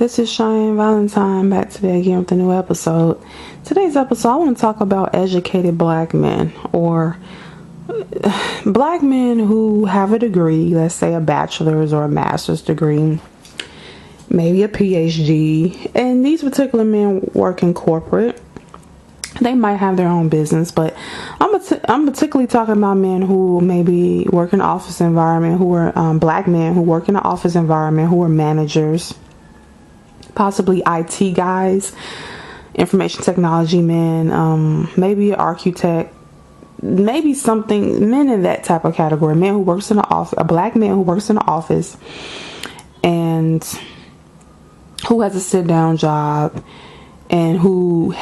This is Cheyenne Valentine back today again with a new episode. Today's episode, I want to talk about educated black men, or black men who have a degree, let's say a bachelor's or a master's degree, maybe a PhD, and these particular men work in corporate. They might have their own business, but I'm particularly talking about men who maybe work in an office environment, who are black men who work in an office environment, who are managers, possibly IT guys, information technology men, maybe an architect, maybe men in that type of category, men who works in an office, a black man who works in an office and who has a sit down job, and who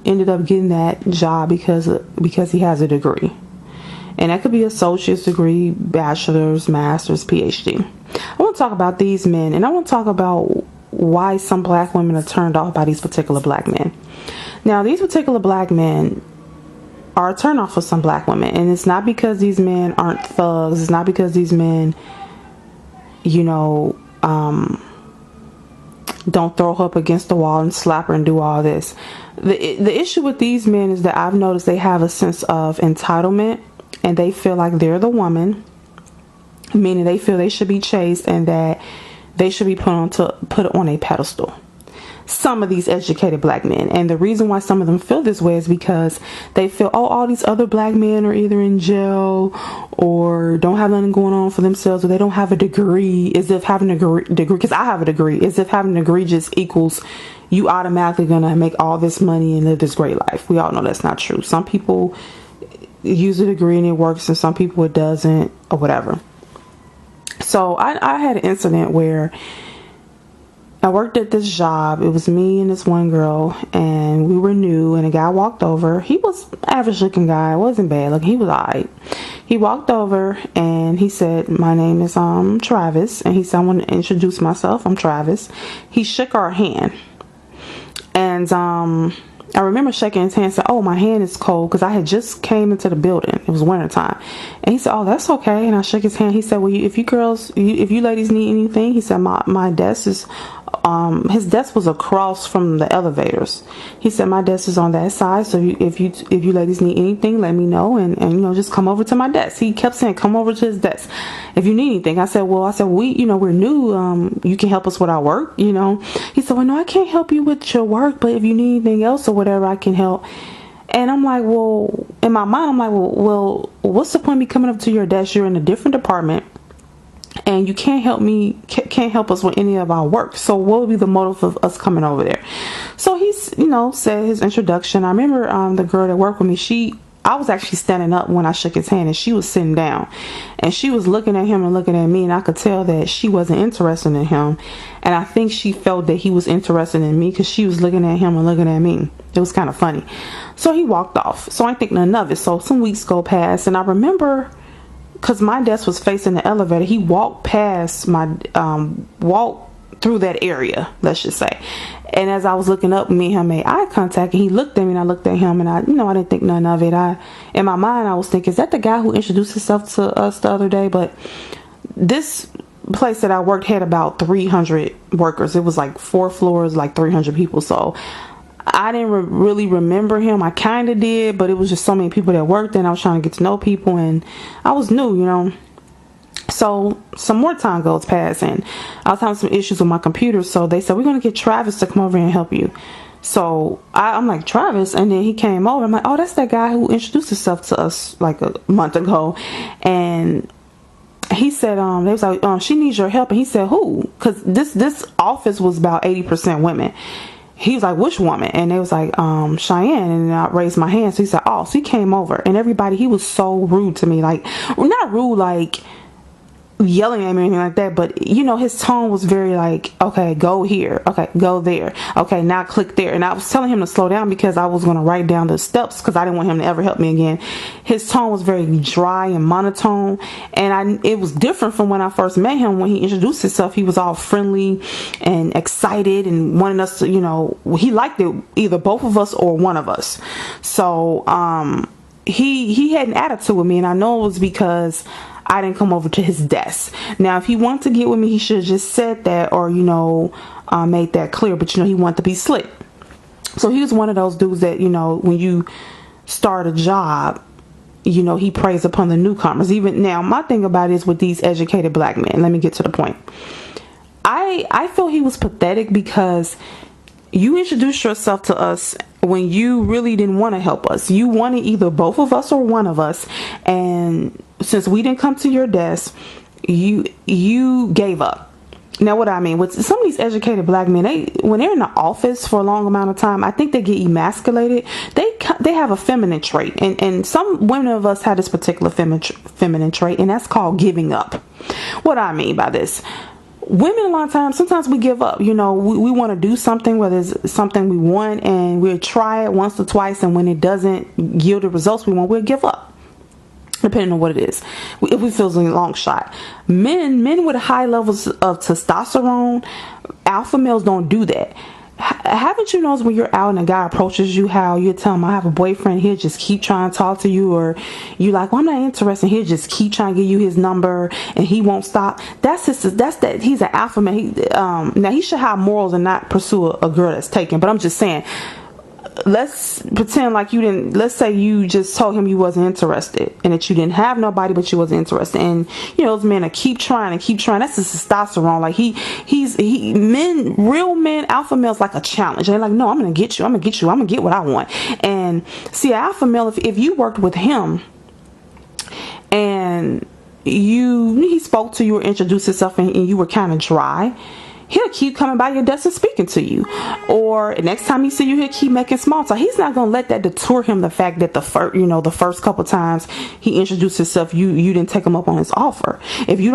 ended up getting that job because he has a degree. And that could be associate's degree, bachelor's, master's, PhD. I want to talk about these men, and I want to talk about why some black women are turned off by these particular black men. Now, these particular black men are a turn off for some black women, and it's not because these men aren't thugs. It's not because these men, don't throw her up against the wall and slap her and do all this. The issue with these men is that I've noticed they have a sense of entitlement, and they feel like they're the woman, meaning they feel they should be chased and that they should be put on a pedestal. Some of these educated black men, and the reason why some of them feel this way is because they feel, all these other black men are either in jail or don't have nothing going on for themselves, or they don't have a degree, as if having a degree, because I have a degree, as if having a degree just equals you automatically gonna make all this money and live this great life. We all know that's not true. Some people use a degree and it works, and some people it doesn't, or whatever. So I had an incident where I worked at this job. It was me and this one girl, and we were new, and a guy walked over. He was an average looking guy. It wasn't bad looking. He was alright. He walked over and he said, "My name is Travis." And he said, "I want to introduce myself. I'm Travis." He shook our hand. And I remember shaking his hand and said, "Oh, my hand is cold," because I had just came into the building. It was winter time. And he said, "Oh, that's okay." And I shook his hand. He said, "Well, if you ladies need anything," he said, my desk is his desk was across from the elevators. He said, "My desk is on that side, so if you ladies need anything, let me know, and just come over to my desk." He kept saying, "Come over to his desk if you need anything." I said, we're new, you can help us with our work, He said, "Well, no, I can't help you with your work, but if you need anything else or whatever, I can help." And I'm like, well, in my mind, I'm like, well, what's the point of me coming up to your desk? You're in a different department, and you can't help us with any of our work. So what would be the motive of us coming over there? So he's, said his introduction. I remember the girl that worked with me, I was actually standing up when I shook his hand, and she was sitting down, and she was looking at him and looking at me, and I could tell that she wasn't interested in him. And I think she felt that he was interested in me because she was looking at him and looking at me. It was kind of funny. So he walked off. So I think none of it. So some weeks go past, and I remember, because my desk was facing the elevator, he walked past walked through that area, let's just say. And as I was looking up, me and him made eye contact, and he looked at me and I looked at him, and I didn't think none of it. In my mind, I was thinking, is that the guy who introduced himself to us the other day? But this place that I worked had about 300 workers. It was like 4 floors, like 300 people. So I didn't really remember him. I kind of did, but it was just so many people that worked, and I was trying to get to know people, and I was new, So some more time goes past, and I was having some issues with my computer. So they said, "We're going to get Travis to come over and help you." So I'm like, "Travis?" And then he came over. I'm like, "Oh, that's that guy who introduced himself to us like a month ago." And he said, they was like, "She needs your help." And he said, "Who?" Because this office was about 80% women. He was like, "Which woman?" And they was like, "Cheyenne." And I raised my hand. So he said, "Oh." So he came over, and everybody, he was so rude to me. Like, not rude, like yelling at me or anything like that, but his tone was very like, "Okay, go here, okay, go there, okay, now click there." And I was telling him to slow down because I was going to write down the steps because I didn't want him to ever help me again. His tone was very dry and monotone, and it was different from when I first met him. When he introduced himself, he was all friendly and excited and wanted us to, he liked it, either both of us or one of us. So he had an attitude with me, and I know it was because I didn't come over to his desk. Now, if he wanted to get with me, he should have just said that, or, made that clear. But, he wanted to be slick. So he was one of those dudes that, when you start a job, he preys upon the newcomers. Even now, my thing about it is with these educated black men, let me get to the point. I feel he was pathetic because you introduced yourself to us when you really didn't want to help us. You wanted either both of us or one of us. And since we didn't come to your desk, you gave up. Now, what I mean with some of these educated black men, when they're in the office for a long amount of time, I think they get emasculated. They have a feminine trait, and some women of us have this particular feminine trait, and that's called giving up. What I mean by this, women a lot of times, sometimes we give up. We want to do something, whether it's something we want, and we'll try it once or twice, and when it doesn't yield the results we want, we'll give up. Depending on what it is, if we feel it's a long shot. Men with high levels of testosterone, alpha males don't do that. Haven't you noticed when you're out and a guy approaches you, how you tell him I have a boyfriend, he'll just keep trying to talk to you, or you like, well, I'm not interested, he'll just keep trying to give you his number and he won't stop. He's an alpha man. Now he should have morals and not pursue a girl that's taken, but I'm just saying, let's pretend like you didn't. Let's say you just told him you wasn't interested and that you didn't have nobody, but you wasn't interested. And those men are keep trying. That's the testosterone. Like real men, alpha males like a challenge. They're like, no, I'm gonna get you. I'm gonna get what I want. And see, alpha male, if you worked with him and he spoke to you or introduced himself and you were kind of dry, he'll keep coming by your desk and speaking to you. Or next time he see you, he'll keep making small talk. He's not gonna let that deter him. The fact that the first couple times he introduced himself, you didn't take him up on his offer. If he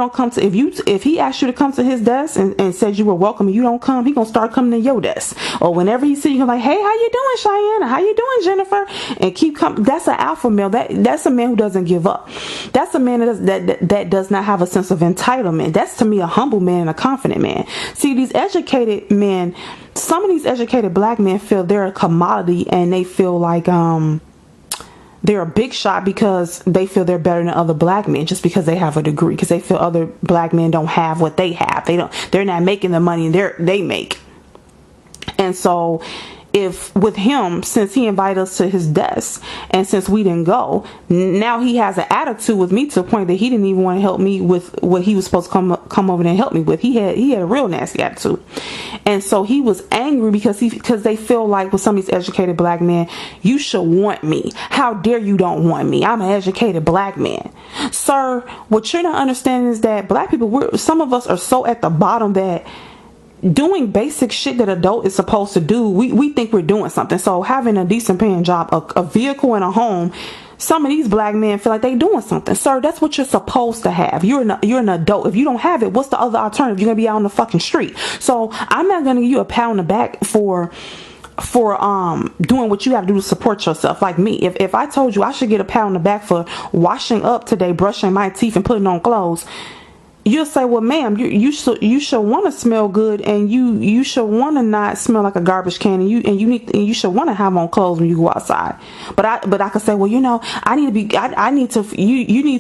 asked you to come to his desk and said you were welcome and you don't come, he gonna start coming to your desk. Or whenever he see you, he's like, hey, how you doing, Cheyenne? How you doing, Jennifer? And keep coming. That's an alpha male. That's a man who doesn't give up. That's a man that does not have a sense of entitlement. That's, to me, a humble man and a confident man. See, these educated men, some of these educated black men feel they're a commodity, and they feel like they're a big shot because they feel they're better than other black men just because they have a degree, because they feel other black men don't have what they have. They're not making the money they make. And so if with him, since he invited us to his desk and since we didn't go, now he has an attitude with me to the point that he didn't even want to help me with what he was supposed to come over there and help me with. He had a real nasty attitude. And so he was angry because they feel like with some of these educated black men, you should want me. How dare you don't want me? I'm an educated black man. Sir, what you're not understanding is that black people, some of us are so at the bottom that doing basic shit that adult is supposed to do, we think we're doing something. So having a decent paying job, a vehicle, and a home, some of these black men feel like they doing something. Sir, that's what you're supposed to have. You're an adult. If you don't have it, what's the other alternative? You're gonna be out on the fucking street. So I'm not gonna give you a pat on the back for doing what you have to do to support yourself. Like me, if I told you I should get a pat on the back for washing up today, brushing my teeth, and putting on clothes, you'll say, well, ma'am, you should want to smell good, and you should want to not smell like a garbage can, and you should want to have on clothes when you go outside. But I could say, well, you need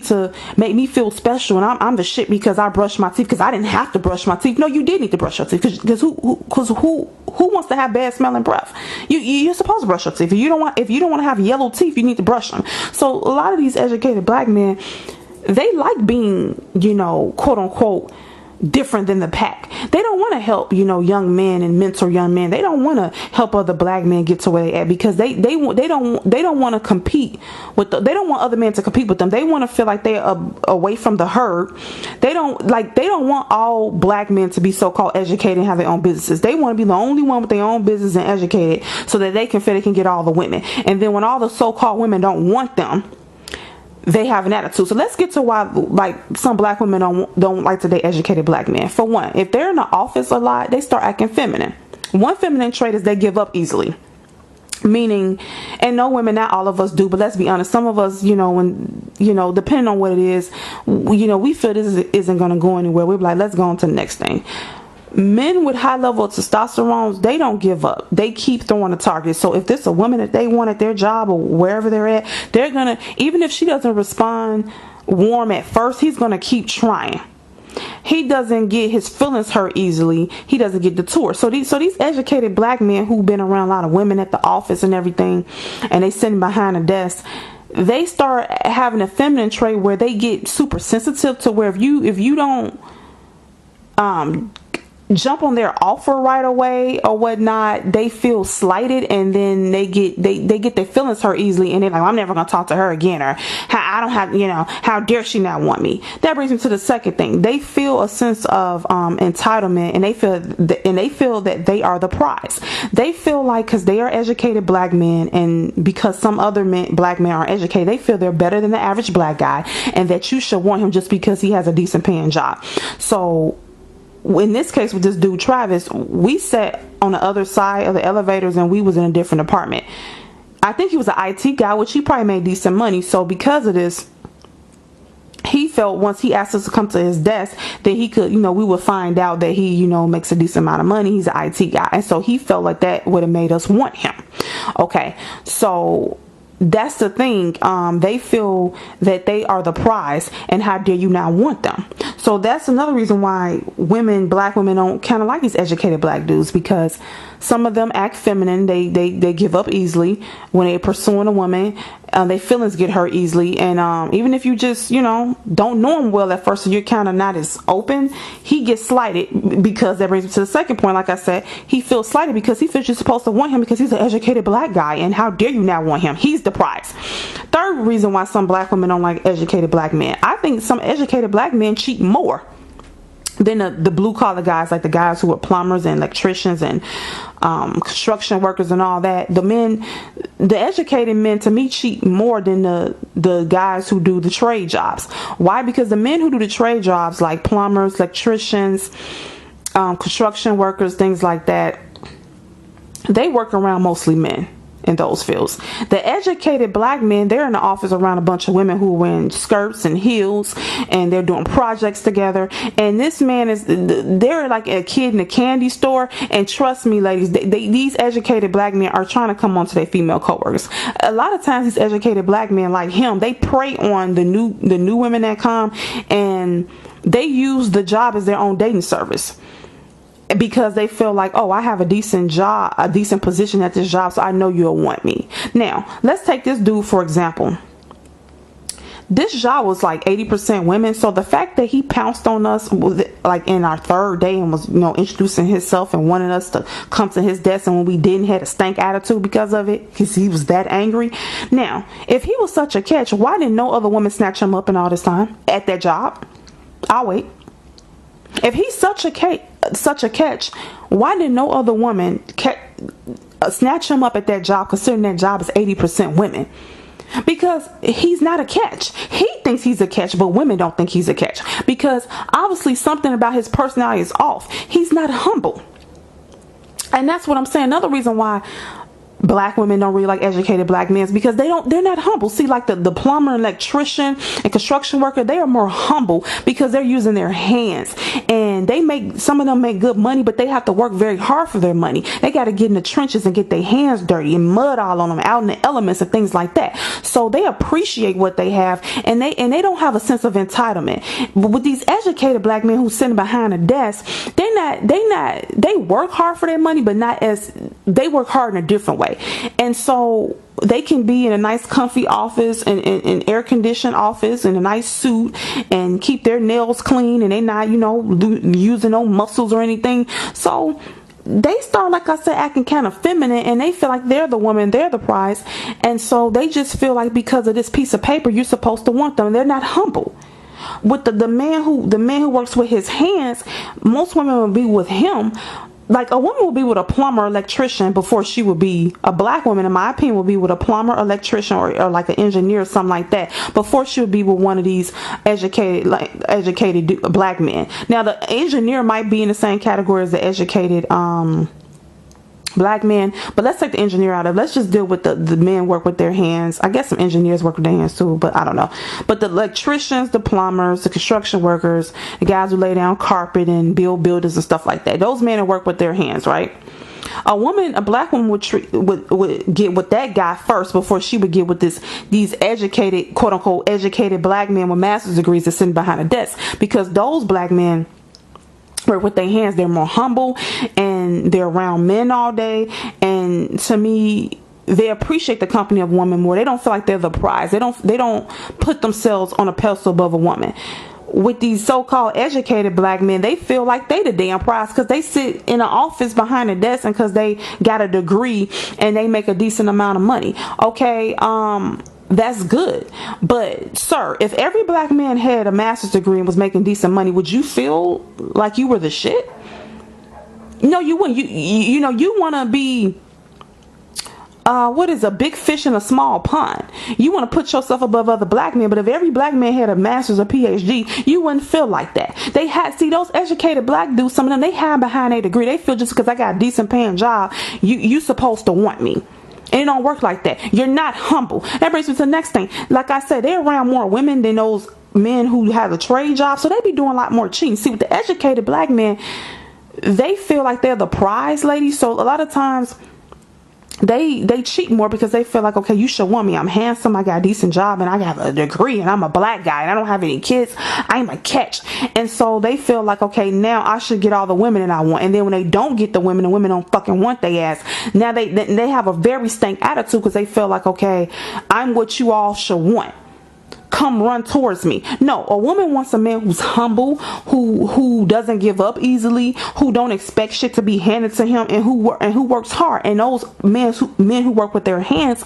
to make me feel special, and I'm the shit because I brushed my teeth, because I didn't have to brush my teeth. No, you did need to brush your teeth, because who wants to have bad smelling breath? You're supposed to brush your teeth. If you don't want to have yellow teeth, you need to brush them. So a lot of these educated black men, they like being, quote unquote, different than the pack. They don't want to help, young men and mentor young men. They don't want to help other black men get to where they're at, because they don't want to compete with they don't want other men to compete with them. They want to feel like they're away from the herd. They don't want all black men to be so-called educated and have their own businesses. They want to be the only one with their own business and educated, so that they can feel they can get all the women. And then when all the so-called women don't want them, they have an attitude. So let's get to why, like, some black women don't like to date educated black men. For one, if they're in the office a lot, they start acting feminine. One feminine trait is they give up easily. Meaning, and no women, not all of us do, but let's be honest, some of us, when, depending on what it is, we feel this isn't going to go anywhere. We're like, let's go on to the next thing. Men with high level of testosterone, they don't give up. They keep throwing a target. So if there's a woman that they want at their job or wherever they're at, they're gonna, even if she doesn't respond warm at first, he's going to keep trying. He doesn't get his feelings hurt easily. He doesn't get detoured. So these educated black men who've been around a lot of women at the office and everything, and they sitting behind a desk, they start having a feminine trait where they get super sensitive to where if you don't jump on their offer right away or whatnot, they feel slighted, and then they get their feelings hurt easily, and they're like, I'm never gonna talk to her again, or I don't have, how dare she not want me. That brings me to the second thing. They feel a sense of entitlement, and they feel that they are the prize. They feel like because they are educated black men, and because some other black men are educated, they feel they're better than the average black guy, and that you should want him just because he has a decent paying job. So in this case with this dude Travis, we sat on the other side of the elevators, and we was in a different apartment. I think he was an IT guy, which he probably made decent money. So because of this, he felt once he asked us to come to his desk, then he could, we would find out that he, makes a decent amount of money. He's an IT guy. And so he felt like that would have made us want him. Okay. So that's the thing. They feel that they are the prize, and how dare you not want them. So that's another reason why black women don't kind of like these educated black dudes, because some of them act feminine. They give up easily when they're pursuing a woman. Their feelings get hurt easily, and even if you just don't know him well at first, so you're kind of not as open, he gets slighted. Because that brings me to the second point. Like I said, he feels slighted because he feels you're supposed to want him because he's an educated black guy, and how dare you not want him? He's the prize. Third reason why some black women don't like educated black men. I think some educated black men cheat more than the blue collar guys, like the guys who are plumbers and electricians and construction workers and all that. The educated men, to me, cheat more than the guys who do the trade jobs. Why? Because the men who do the trade jobs, like plumbers, electricians, construction workers, things like that, they work around mostly men in those fields. The educated black men, they're in the office around a bunch of women who are wearing skirts and heels, and they're doing projects together. And this man they're like a kid in a candy store. And trust me, ladies, these educated black men are trying to come onto their female coworkers. A lot of times these educated black men like him, they prey on the new women that come, and they use the job as their own dating service, because they feel like, oh, I have a decent job, a decent position at this job, so I know you'll want me. Now, let's take this dude for example. This job was like 80% women, so the fact that he pounced on us like in our third day and was introducing himself and wanting us to come to his desk, and when we didn't, had a stank attitude because of it, because he was that angry. Now, if he was such a catch, why didn't no other woman snatch him up in all this time at that job? I'll wait. If he's such a catch, why did no other woman snatch him up at that job, considering that job is 80% women? Because he's not a catch. He thinks he's a catch, but women don't think he's a catch, because obviously something about his personality is off. He's not humble. And that's what I'm saying. Another reason why black women don't really like educated black men is because they're not humble. See, like the plumber, electrician, and construction worker, they are more humble because they're using their hands, and some of them make good money, but they have to work very hard for their money. They got to get in the trenches and get their hands dirty and mud all on them, out in the elements and things like that. So they appreciate what they have, and they don't have a sense of entitlement. But with these educated black men who sitting behind a desk, they work hard for their money, but they work hard in a different way. And so they can be in a nice comfy office and an air conditioned office in a nice suit and keep their nails clean, and they not using no muscles or anything. So they start, like I said, acting kind of feminine, and they feel like they're the woman, they're the prize. And so they just feel like because of this piece of paper, you're supposed to want them. They're not humble. With the man who works with his hands, most women will be with him. Like a woman will be with a plumber, electrician before she would be a black woman, in my opinion, will be with a plumber, electrician, or like an engineer or something like that before she would be with one of these educated black men. Now, the engineer might be in the same category as the educated black men, but let's take the engineer out of it. Let's just deal with the men work with their hands. I guess some engineers work with their hands too, but I don't know. But the electricians, the plumbers, the construction workers, the guys who lay down carpet and build buildings and stuff like that, those men that work with their hands, right? A black woman would get with that guy first before she would get with these educated, quote unquote, educated black men with master's degrees that's sitting behind a desk, because those black men work with their hands. They're more humble and they're around men all day. And to me, they appreciate the company of women more. They don't feel like they're the prize. They don't put themselves on a pedestal above a woman. With these so-called educated black men, they feel like they the damn prize because they sit in an office behind a desk and because they got a degree and they make a decent amount of money. Okay, that's good. But sir, if every black man had a master's degree and was making decent money, would you feel like you were the shit? No, you wouldn't. You know, you want to be what is a big fish in a small pond. You want to put yourself above other black men, but if every black man had a master's or PhD, you wouldn't feel like that. See, those educated black dudes, some of them, they hide behind a degree. They feel just because I got a decent paying job, you supposed to want me. And it don't work like that. You're not humble. That brings me to the next thing. Like I said, they're around more women than those men who have a trade job, so they be doing a lot more cheating. See, with the educated black men, they feel like they're the prize lady, so a lot of times they cheat more because they feel like, okay, you should want me. I'm handsome, I got a decent job, and I got a degree, and I'm a black guy, and I don't have any kids. I'm a catch. And so they feel like, okay, now I should get all the women that I want. And then when they don't get the women don't fucking want their ass. Now they have a very stank attitude because they feel like, okay, I'm what you all should want. Come run towards me. No, a woman wants a man who's humble, who doesn't give up easily, who don't expect shit to be handed to him, and who works hard. And those men who work with their hands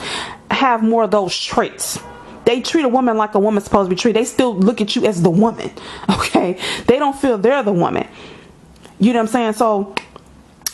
have more of those traits. They treat a woman like a woman's supposed to be treated. They still look at you as the woman. Okay, they don't feel they're the woman. You know what I'm saying? So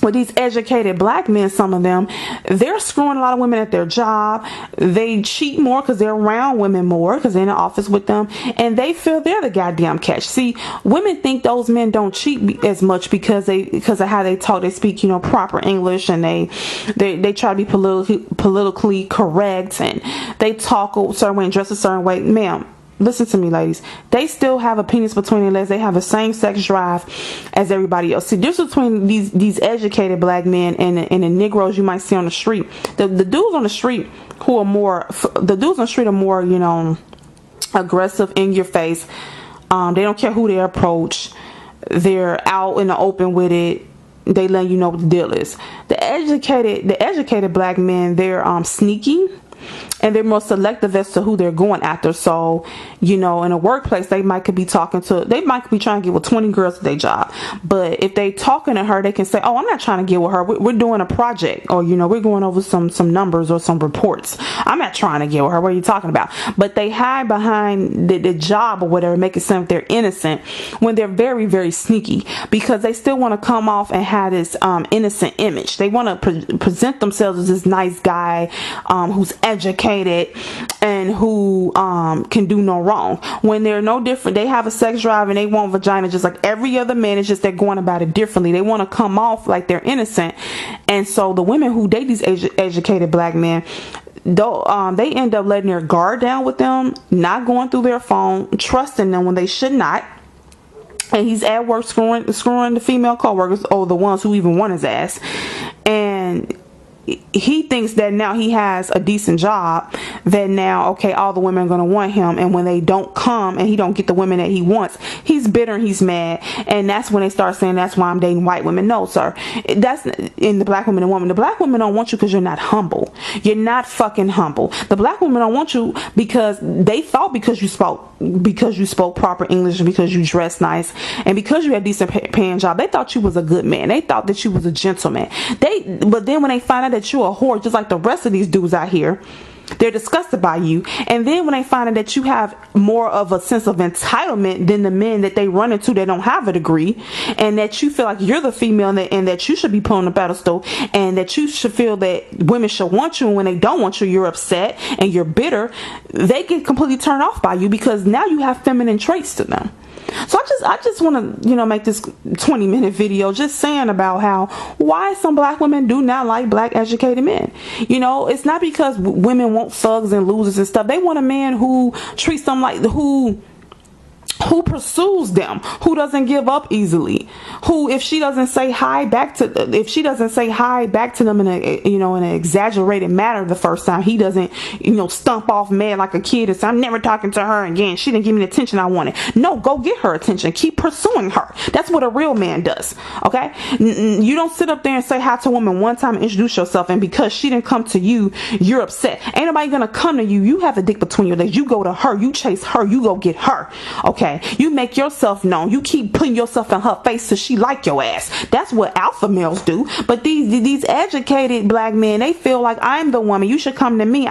with these educated black men, some of them, they're screwing a lot of women at their job. They cheat more because they're around women more because they're in the office with them, and they feel they're the goddamn catch. See, women think those men don't cheat as much because of how they talk. They speak, proper English, and they try to be politically correct, and they talk a certain way and dress a certain way. Ma'am, listen to me, ladies. They still have a penis between their legs. They have a same-sex drive as everybody else. See, difference between these educated black men and the Negroes you might see on the street. The dudes on the street are more, aggressive, in your face. They don't care who they approach. They're out in the open with it. They let you know what the deal is. The educated black men, they're sneaky. And they're more selective as to who they're going after. So, in a workplace, they might be trying to get with 20 girls at their job. But if they talking to her, they can say, oh, I'm not trying to get with her. We're doing a project, or, we're going over some numbers or some reports. I'm not trying to get with her. What are you talking about? But they hide behind the job or whatever, make it sound like they're innocent when they're very, very sneaky, because they still want to come off and have this innocent image. They want to present themselves as this nice guy who's educated and who can do no wrong, when they're no different. They have a sex drive and they want vagina just like every other man. It's just they're going about it differently. They want to come off like they're innocent. And so the women who date these educated black men, they end up letting their guard down with them, not going through their phone, trusting them when they should not. And he's at work screwing the female coworkers, or the ones who even want his ass. And he thinks that now he has a decent job, that now, okay, all the women are going to want him. And when they don't come and he don't get the women that he wants, he's bitter and he's mad. And that's when they start saying, that's why I'm dating white women. No, sir. That's in the black woman and woman. The black women don't want you because you're not humble. You're not fucking humble. The black women don't want you because they thought because you spoke proper English, and because you dressed nice, and because you had a decent paying job, they thought you was a good man. They thought that you was a gentleman. But then when they find out that you're a whore, just like the rest of these dudes out here, they're disgusted by you. And then when they find out that you have more of a sense of entitlement than the men that they run into that don't have a degree, and that you feel like you're the female, and that you should be put on the pedestal, and that you should feel that women should want you, and when they don't want you, you're upset and you're bitter, they get completely turned off by you because now you have feminine traits to them. So I just want to, make this 20-minute video just saying about why some black women do not like black educated men. It's not because women want thugs and losers and stuff. They want a man who treats them like, who who pursues them, who doesn't give up easily, who if she doesn't say hi back to them in an exaggerated manner the first time, he doesn't stomp off mad like a kid and say, I'm never talking to her again, she didn't give me the attention I wanted. No, go get her attention, keep pursuing her. That's what a real man does. Okay, you don't sit up there and say hi to a woman one time and introduce yourself, and because she didn't come to you, you're upset. Ain't nobody gonna come to you. You have a dick between your legs, you go to her, you chase her, you go get her. Okay, you make yourself known, you keep putting yourself in her face so she like your ass. That's what alpha males do. But these educated black men, they feel like I'm the woman, you should come to me.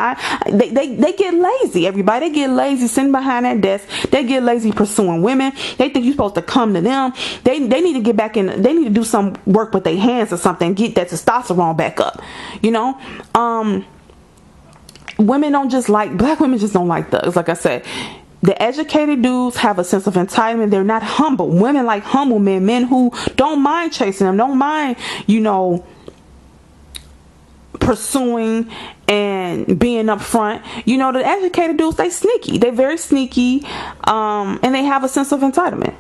They get lazy. Everybody, they get lazy sitting behind that desk. They get lazy pursuing women. They think you're supposed to come to them. They need to get back in. They need to do some work with their hands or something, get that testosterone back up. Women don't just like, black women just don't like thugs. Like I said, the educated dudes have a sense of entitlement. They're not humble. Women like humble men who don't mind chasing them, don't mind, pursuing and being up front. The educated dudes, they sneaky. They're very sneaky, and they have a sense of entitlement.